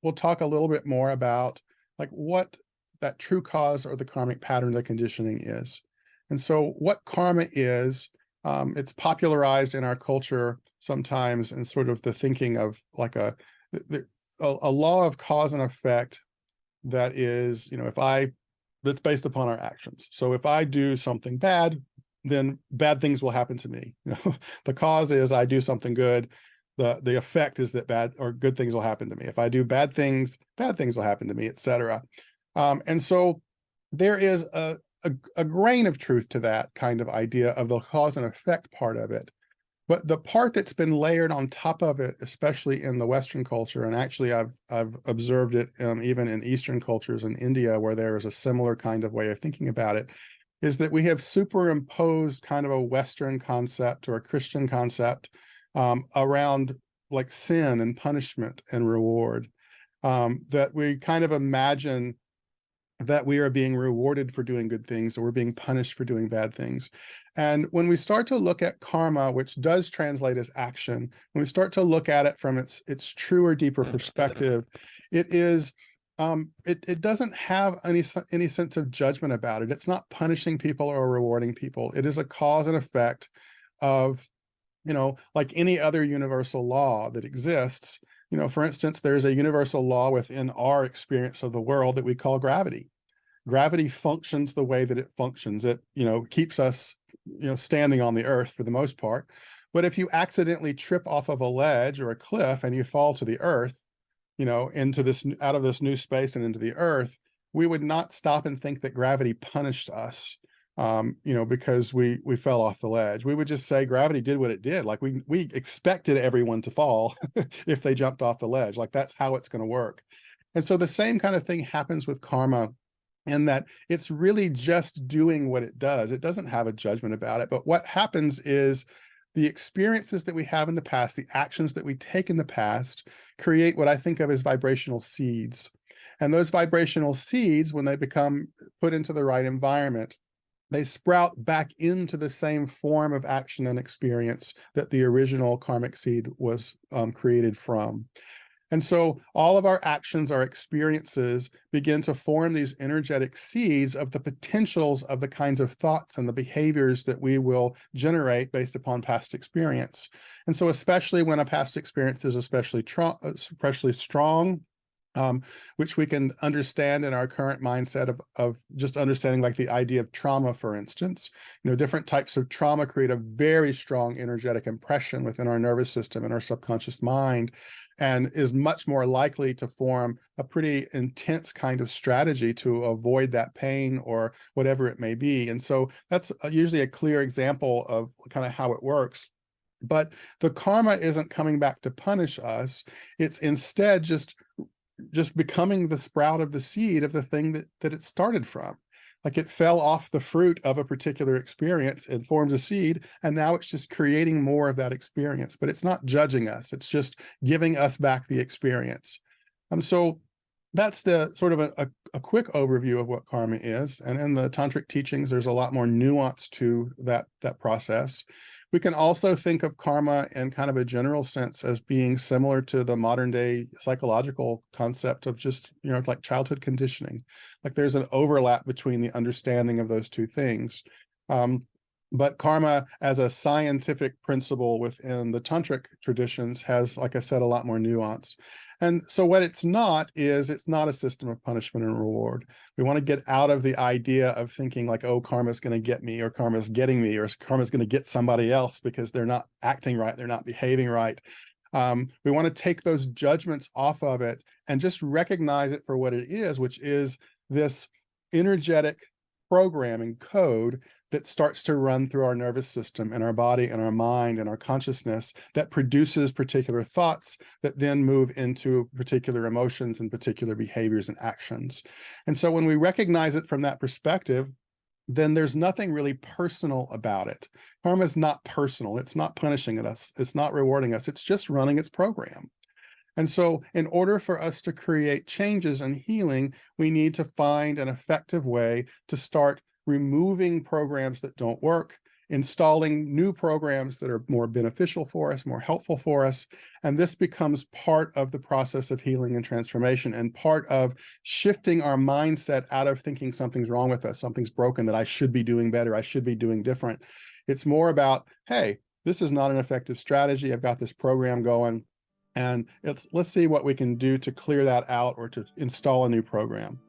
we'll talk a little bit more about like what that true cause or the karmic pattern of the conditioning is. And so what karma is, it's popularized in our culture sometimes in sort of the thinking of like a law of cause and effect that is, that's based upon our actions. So if I do something bad, then bad things will happen to me. The cause is I do something good. The effect is that bad or good things will happen to me. If I do bad things will happen to me, etc. And so there is a grain of truth to that kind of idea of the cause and effect part of it. But the part that's been layered on top of it, especially in the Western culture, and actually I've observed it even in Eastern cultures in India, where there is a similar kind of way of thinking about it, is that we have superimposed kind of a Western concept or a Christian concept around like sin and punishment and reward, that we kind of imagine that we are being rewarded for doing good things or we're being punished for doing bad things. And when we start to look at karma, which does translate as action, when we start to look at it from its truer, deeper perspective, it is it doesn't have any sense of judgment about it. It's not punishing people or rewarding people. It is a cause and effect of, like any other universal law that exists. For instance, there's a universal law within our experience of the world that we call gravity. Gravity functions the way that it functions. It, keeps us, standing on the earth for the most part. But if you accidentally trip off of a ledge or a cliff and you fall to the earth, into this, out of this new space and into the earth, we would not stop and think that gravity punished us, because we fell off the ledge. We would just say gravity did what it did. Like we expected everyone to fall if they jumped off the ledge. Like that's how it's going to work. And so the same kind of thing happens with karma, in that it's really just doing what it does. It doesn't have a judgment about it. But what happens is the experiences that we have in the past, the actions that we take in the past, create what I think of as vibrational seeds. And those vibrational seeds, when they become put into the right environment, they sprout back into the same form of action and experience that the original karmic seed was created from. And so all of our actions, our experiences begin to form these energetic seeds of the potentials of the kinds of thoughts and the behaviors that we will generate based upon past experience. And so especially when a past experience is especially strong, which we can understand in our current mindset of just understanding like the idea of trauma, for instance. Different types of trauma create a very strong energetic impression within our nervous system and our subconscious mind, and is much more likely to form a pretty intense kind of strategy to avoid that pain or whatever it may be. And so that's usually a clear example of kind of how it works. But the karma isn't coming back to punish us. It's instead just becoming the sprout of the seed of the thing that it started from. Like it fell off the fruit of a particular experience, it forms a seed, and now it's just creating more of that experience, but it's not judging us. It's just giving us back the experience. So that's the sort of a quick overview of what karma is. And in the tantric teachings, there's a lot more nuance to that process. We can also think of karma in kind of a general sense as being similar to the modern day psychological concept of just, like childhood conditioning. Like there's an overlap between the understanding of those two things. But karma as a scientific principle within the tantric traditions has, like I said, a lot more nuance. And so what it's not is it's not a system of punishment and reward. We want to get out of the idea of thinking like, oh, karma's going to get me, or karma's getting me, or karma's going to get somebody else because they're not acting right, they're not behaving right. We want to take those judgments off of it and just recognize it for what it is, which is this energetic programming code that starts to run through our nervous system and our body and our mind and our consciousness that produces particular thoughts that then move into particular emotions and particular behaviors and actions. And so when we recognize it from that perspective, then there's nothing really personal about it. Karma is not personal. It's not punishing us. It's not rewarding us. It's just running its program. And so in order for us to create changes and healing, we need to find an effective way to start removing programs that don't work installing new programs that are more beneficial for us, more helpful for us. And this becomes part of the process of healing and transformation, and part of shifting our mindset out of thinking something's wrong with us, something's broken, that I should be doing better, I should be doing different. It's more about, hey, this is not an effective strategy. I've got this program going, and let's see what we can do to clear that out or to install a new program.